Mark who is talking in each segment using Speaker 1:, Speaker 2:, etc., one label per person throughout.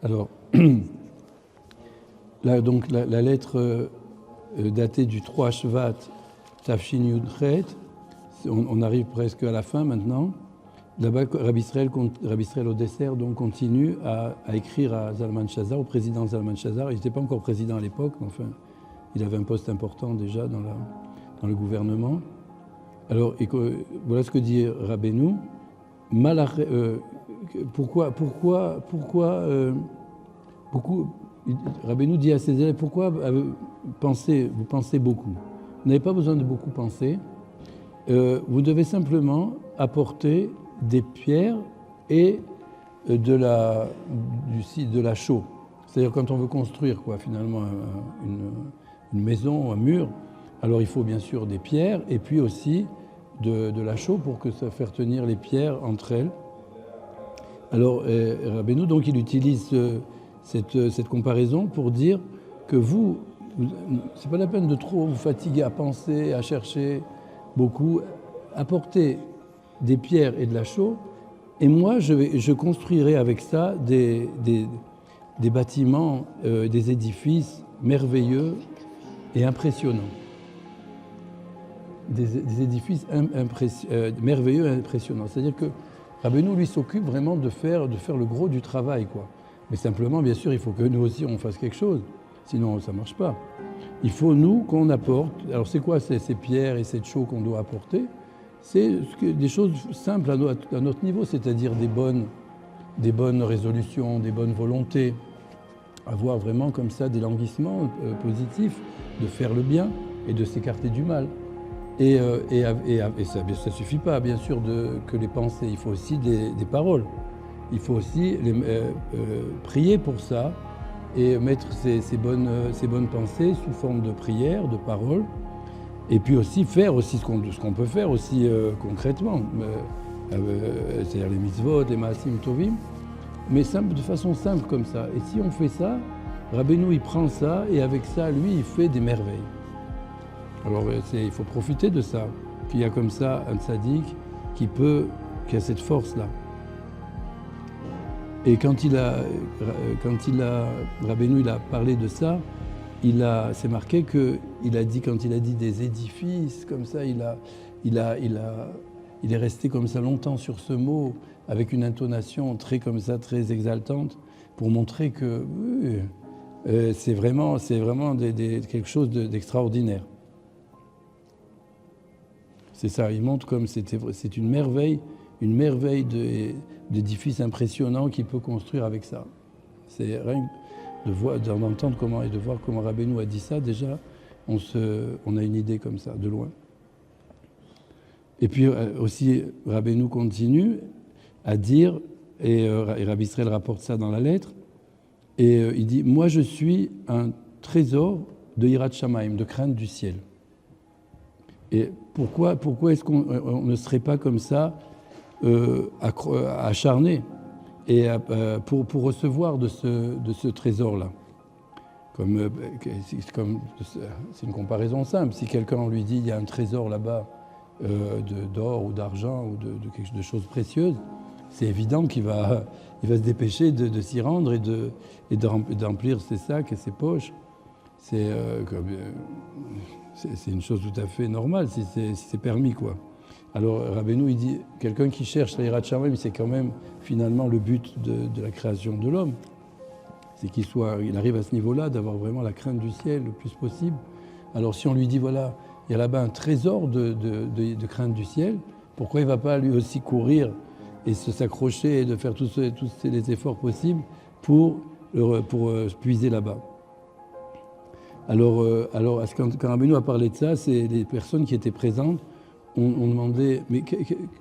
Speaker 1: Alors, là, donc, la lettre datée du 3 Shvat, Tafshin Yudchet, on arrive presque à la fin maintenant. Là-bas, Rabbi Israël au dessert donc, continue à écrire à Zalman Shazar, au président Zalman Shazar. Il n'était pas encore président à l'époque, mais enfin, il avait un poste important déjà dans le gouvernement. Alors, voilà ce que dit Rabbeinu. Rabbeinu dit à ses élèves, pourquoi vous pensez beaucoup? Vous n'avez pas besoin de beaucoup penser. Vous devez simplement apporter des pierres et de la chaux. C'est-à-dire quand on veut construire finalement une maison, un mur, alors il faut bien sûr des pierres et puis aussi de la chaux pour que ça fasse tenir les pierres entre elles. Alors Rabbeinu, donc, il utilise cette comparaison pour dire que c'est pas la peine de trop vous fatiguer à penser, à chercher beaucoup. Apportez des pierres et de la chaux, et moi je construirai avec ça des bâtiments, des édifices merveilleux et impressionnants. Des édifices merveilleux et impressionnants. C'est-à-dire que Rabbeinu, lui, s'occupe vraiment de faire le gros du travail, quoi. Mais simplement, bien sûr, il faut que nous aussi on fasse quelque chose, sinon ça ne marche pas. Il faut, nous, qu'on apporte. Alors c'est quoi ces pierres et cette chaux qu'on doit apporter? C'est des choses simples à notre niveau, c'est-à-dire des bonnes résolutions, des bonnes volontés, avoir vraiment comme ça des languissements positifs, de faire le bien et de s'écarter du mal. Et ça ne suffit pas, bien sûr, que les pensées, il faut aussi des paroles. Il faut aussi prier pour ça et mettre ces bonnes pensées sous forme de prière, de paroles. Et puis aussi faire aussi ce qu'on peut faire aussi concrètement, c'est-à-dire les mitzvot, les maasim tovim, mais de façon simple comme ça. Et si on fait ça, Rabbeinu il prend ça et avec ça, lui, il fait des merveilles. Alors il faut profiter de ça, qu'il y a comme ça un tzaddik qui a cette force-là. Et quand Rabbeinu il a parlé de ça, c'est marqué qu'il a dit, quand il a dit des édifices, comme ça, il est resté comme ça longtemps sur ce mot, avec une intonation très exaltante, pour montrer que c'est vraiment quelque chose d'extraordinaire. C'est ça, il montre comme c'est une merveille d'édifices impressionnants qu'il peut construire avec ça. C'est rien d'entendre comment et de voir comment Rabbeinu a dit ça, déjà, on a une idée comme ça, de loin. Et puis aussi, Rabbeinu continue à dire, et Rabbi Israël rapporte ça dans la lettre, et il dit, moi je suis un trésor de Yirat Shamayim, de crainte du ciel. Et pourquoi est-ce qu'on ne serait pas comme ça acharné et pour recevoir de ce trésor-là? C'est une comparaison simple. Si quelqu'un lui dit il y a un trésor là-bas d'or ou d'argent ou de choses précieuses, c'est évident qu'il va se dépêcher de s'y rendre et d'emplir ses sacs et ses poches. C'est une chose tout à fait normale si c'est permis, quoi. Alors Rabbeinu, il dit, quelqu'un qui cherche la Yirat Shamayim, c'est quand même finalement le but de la création de l'homme. C'est qu'il arrive à ce niveau-là, d'avoir vraiment la crainte du ciel le plus possible. Alors si on lui dit, voilà, il y a là-bas un trésor de crainte du ciel, pourquoi il ne va pas lui aussi courir et s'accrocher et de faire tous les efforts possibles pour puiser là-bas? Alors quand Rabbeinu a parlé de ça, c'est les personnes qui étaient présentes ont demandé, mais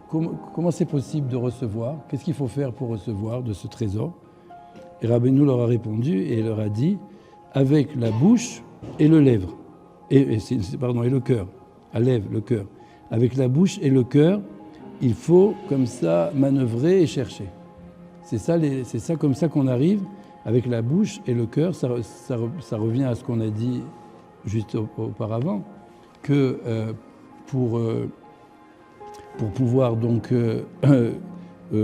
Speaker 1: comment c'est possible de recevoir? Qu'est-ce qu'il faut faire pour recevoir de ce trésor? Et Rabbeinu leur a répondu et leur a dit, avec la bouche et le lèvre, et le cœur, le cœur. Avec la bouche et le cœur, il faut comme ça manœuvrer et chercher. C'est ça comme ça qu'on arrive. Avec la bouche et le cœur, ça revient à ce qu'on a dit juste auparavant, que pour pouvoir donc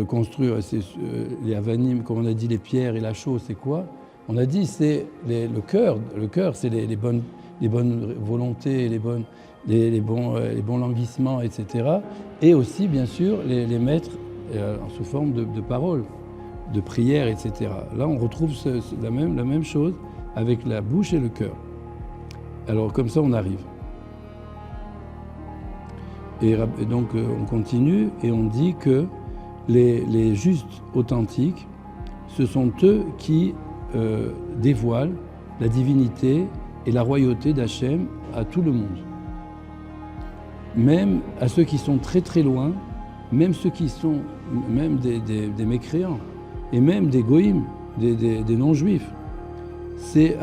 Speaker 1: construire les avanim, comme on a dit, les pierres et la chose, c'est quoi? On a dit c'est le cœur. Le cœur, c'est les bonnes volontés, les bons languissements, etc. Et aussi, bien sûr, les mettre sous forme de paroles, de prières, etc. Là, on retrouve la même chose avec la bouche et le cœur. Alors, comme ça, on arrive. Et donc, on continue et on dit que les justes authentiques, ce sont eux qui dévoilent la divinité et la royauté d'Hachem à tout le monde. Même à ceux qui sont très très loin, même ceux qui sont même des mécréants, et même des goïms, des non-juifs. Les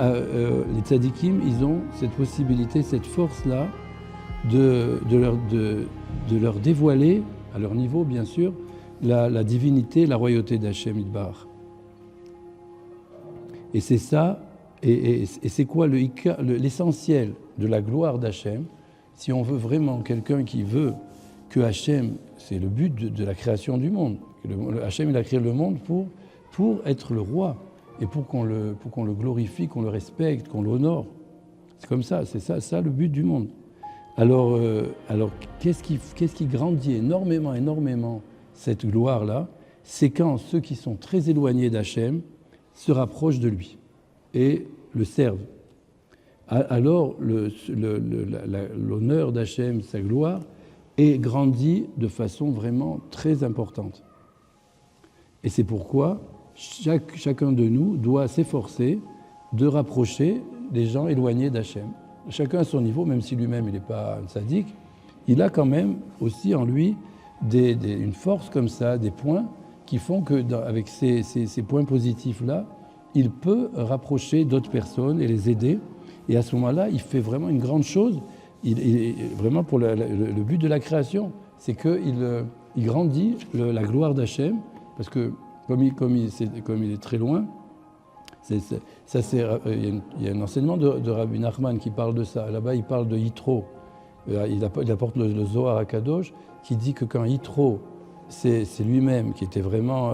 Speaker 1: tzadikim, ils ont cette possibilité, cette force-là de leur dévoiler, à leur niveau bien sûr, la divinité, la royauté d'Hachem Yitbarach. Et c'est ça, et c'est quoi l'essentiel de la gloire d'Hachem? Si on veut vraiment quelqu'un qui veut que Hachem, c'est le but de la création du monde. Hachem, il a créé le monde pour être le roi et pour qu'on le glorifie, qu'on le respecte, qu'on l'honore. C'est comme ça, c'est ça le but du monde. Alors qu'est-ce qui grandit énormément cette gloire-là? C'est quand ceux qui sont très éloignés d'Hachem se rapprochent de lui et le servent. Alors l'honneur d'Hachem, sa gloire, est grandi de façon vraiment très importante. Et c'est pourquoi chacun de nous doit s'efforcer de rapprocher les gens éloignés d'Hachem. Chacun à son niveau, même si lui-même il n'est pas un tzaddik, il a quand même aussi en lui une force comme ça, des points qui font qu'avec ces points positifs-là, il peut rapprocher d'autres personnes et les aider. Et à ce moment-là, il fait vraiment une grande chose. Vraiment pour le but de la création, c'est qu'il grandit la gloire d'Hachem, parce que comme il est très loin, il y a un enseignement de Rabbi Nachman qui parle de ça. Là-bas, il parle de Yitro. Il apporte le Zohar à Kadosh, qui dit que quand Yitro, c'est lui-même qui était vraiment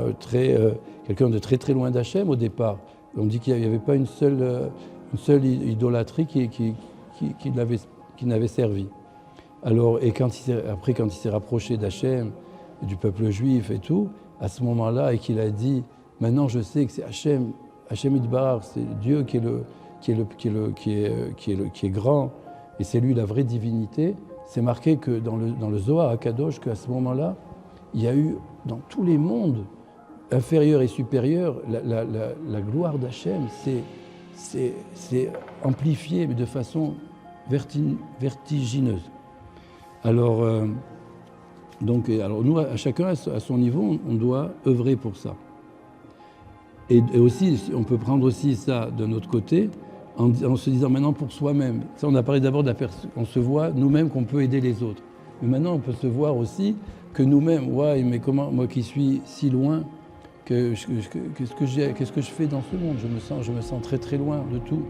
Speaker 1: quelqu'un de très très loin d'Hachem au départ. On dit qu'il n'y avait pas une seule idolâtrie qui n'avait servi. Alors, et quand il s'est rapproché d'Hachem, du peuple juif et tout, à ce moment-là, et qu'il a dit, maintenant je sais que c'est Hachem Yitbarach, c'est Dieu qui est grand, et c'est lui la vraie divinité. C'est marqué que dans le Zohar à Kadosh, qu'à ce moment-là, il y a eu dans tous les mondes inférieurs et supérieurs, la gloire d'Hachem, c'est amplifié, mais de façon vertigineuse. Alors nous, à chacun à son niveau, on doit œuvrer pour ça. Et aussi, on peut prendre aussi ça de notre côté, en se disant maintenant pour soi-même. Ça, on a parlé d'abord on se voit nous-mêmes qu'on peut aider les autres. Mais maintenant, on peut se voir aussi que nous-mêmes, ouais, mais comment, moi qui suis si loin, qu'est-ce que je fais dans ce monde? Je me sens très très loin de tout,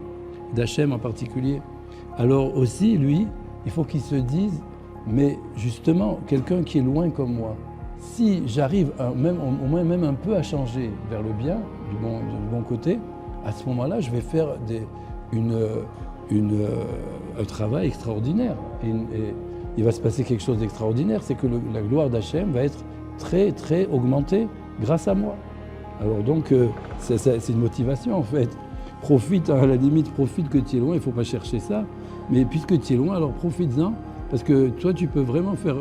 Speaker 1: d'Hachem en particulier. Alors aussi, lui, il faut qu'il se dise, mais justement, quelqu'un qui est loin comme moi, si j'arrive au moins même un peu à changer vers le bien, du bon côté, à ce moment-là, je vais faire un travail extraordinaire. Et il va se passer quelque chose d'extraordinaire, c'est que la gloire d'Hachem va être très très augmentée grâce à moi. Alors donc, c'est une motivation en fait. Profite, à la limite, profite que tu es loin, il ne faut pas chercher ça. Mais puisque tu es loin, alors profites-en. Parce que toi, tu peux vraiment faire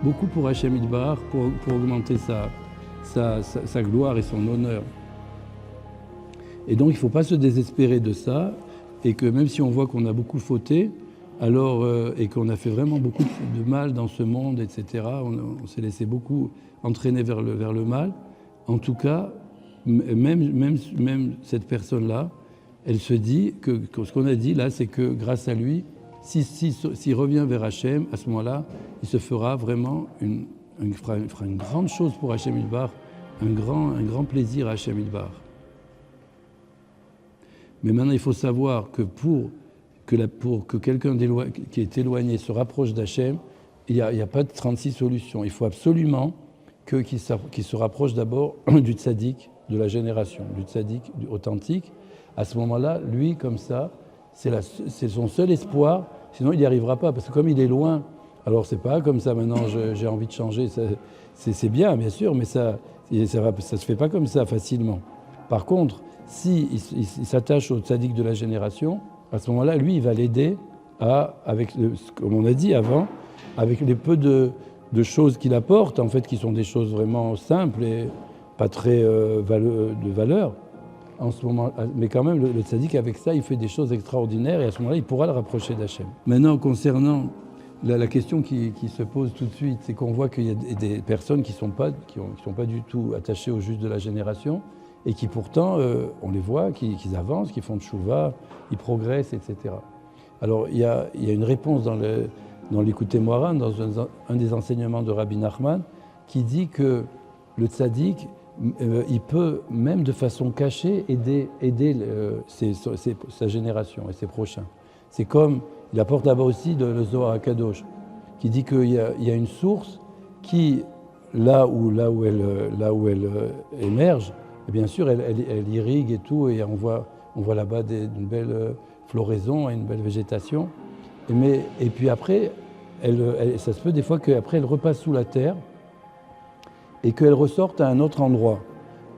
Speaker 1: beaucoup pour Hachem Yitbarach, pour augmenter sa gloire et son honneur. Et donc, il ne faut pas se désespérer de ça, et que même si on voit qu'on a beaucoup fauté, alors, et qu'on a fait vraiment beaucoup de mal dans ce monde, etc., on s'est laissé beaucoup entraîner vers le mal. En tout cas, même cette personne-là, elle se dit que ce qu'on a dit là, c'est que grâce à lui, s'il revient vers Hachem, à ce moment-là, il se fera vraiment il fera une grande chose pour Hachem Yitbarach, un grand plaisir à Hachem Yitbarach. Mais maintenant, il faut savoir que pour que quelqu'un qui est éloigné se rapproche d'Hachem, il n'y a pas de 36 solutions. Il faut absolument qui se rapproche d'abord du tzaddik de la génération, du tzaddik authentique. À ce moment-là, lui, comme ça, c'est son seul espoir, sinon il n'y arrivera pas, parce que comme il est loin, alors c'est pas comme ça maintenant, j'ai envie de changer, c'est bien sûr, mais ça se fait pas comme ça facilement. Par contre, si il s'attache au tzaddik de la génération, à ce moment-là, lui, il va l'aider comme on a dit avant, avec les peu de choses qu'il apporte, en fait, qui sont des choses vraiment simples et pas très de valeur, en ce moment, mais quand même, le tzaddik, avec ça, il fait des choses extraordinaires et à ce moment-là, il pourra le rapprocher d'Hachem. Maintenant, concernant la question qui se pose tout de suite, c'est qu'on voit qu'il y a des personnes qui ne sont pas du tout attachées au juste de la génération et qui pourtant, on les voit, qu'ils avancent, qu'ils font de tchouva, ils progressent, etc. Alors, il y a une réponse dans l'Écoutez Moharan, dans un des enseignements de Rabbi Nachman, qui dit que le tzaddik, il peut même de façon cachée aider sa génération et ses prochains. C'est comme, il apporte là-bas aussi le Zohar HaKadosh, qui dit qu'il y a une source qui, là où elle émerge, et bien sûr elle irrigue et tout, et on voit là-bas une belle floraison et une belle végétation. Et puis après, ça se peut des fois qu'après elle repasse sous la terre, et qu'elle ressorte à un autre endroit.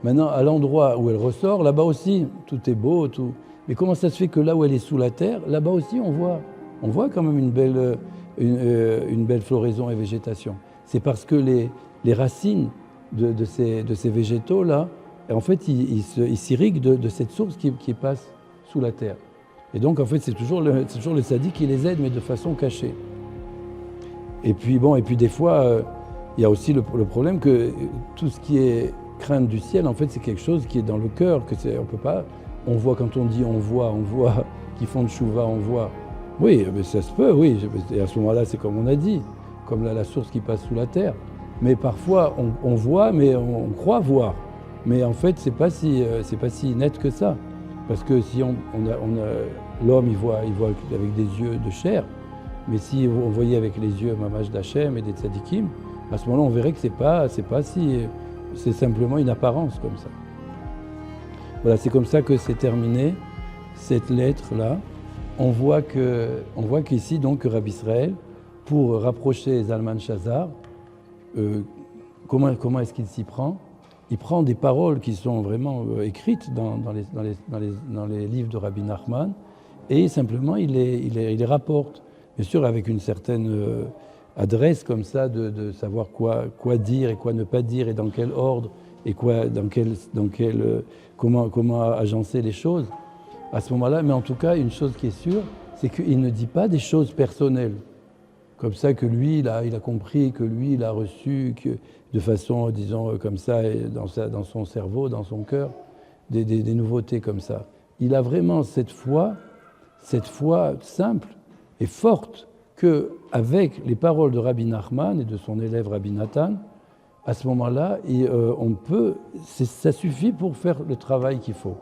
Speaker 1: Maintenant, à l'endroit où elle ressort, là-bas aussi, tout est beau, tout. Mais comment ça se fait que là où elle est sous la terre, là-bas aussi, on voit quand même une belle floraison et végétation. C'est parce que les racines de ces végétaux-là, en fait, ils s'irriguent de cette source qui passe sous la terre. Et donc, en fait, c'est toujours le tzaddik qui les aide, mais de façon cachée. Et puis des fois... il y a aussi le problème que tout ce qui est crainte du ciel, en fait, c'est quelque chose qui est dans le cœur, on peut pas. On voit quand on dit on voit qu'ils font de tchouva, on voit. Oui, mais ça se peut, oui. Et à ce moment-là, c'est comme on a dit, comme la source qui passe sous la terre. Mais parfois, on voit, mais on croit voir. Mais en fait, c'est pas si net que ça, parce que si l'homme, il voit avec des yeux de chair, mais si on voyait avec les yeux mamash d'Hachem et des tzadikim, à ce moment-là, on verrait que c'est simplement une apparence comme ça. Voilà, c'est comme ça que c'est terminé, cette lettre-là. On voit qu'ici, donc, Rabbi Israël, pour rapprocher Zalman Shazar, comment est-ce qu'il s'y prend? Il prend des paroles qui sont vraiment écrites dans les livres de Rabbi Nachman, et simplement, il les rapporte. Bien sûr, avec une certaine... adresse comme ça de savoir quoi dire et quoi ne pas dire et dans quel ordre et comment agencer les choses à ce moment-là. Mais en tout cas, une chose qui est sûre, c'est qu'il ne dit pas des choses personnelles, comme ça que lui, il a compris, que lui, il a reçu de façon, disons, comme ça, dans son cerveau, dans son cœur, des nouveautés comme ça. Il a vraiment cette foi simple et forte, qu'avec les paroles de Rabbi Nachman et de son élève Rabbi Nathan, à ce moment-là, ça suffit pour faire le travail qu'il faut.